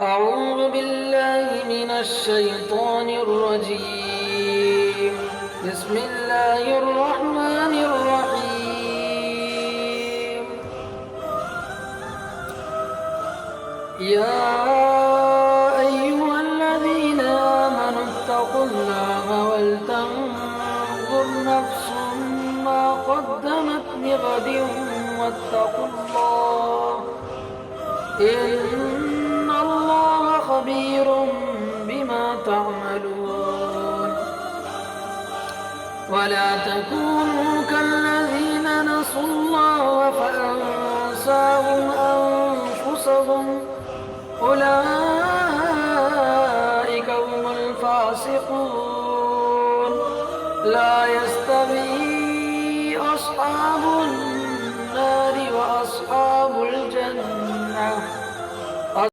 أعوذ بالله من الشيطان الرجيم. بسم الله الرحمن الرحيم. يا أيها الذين آمنوا اتقوا الله ولتنظر نفس ما قدمت لغد واتقوا الله إن الله خبير بما تعملون. ولا تكونوا كالذين نسوا الله فأنساهم أنفسهم أولئك هم الفاسقون. لا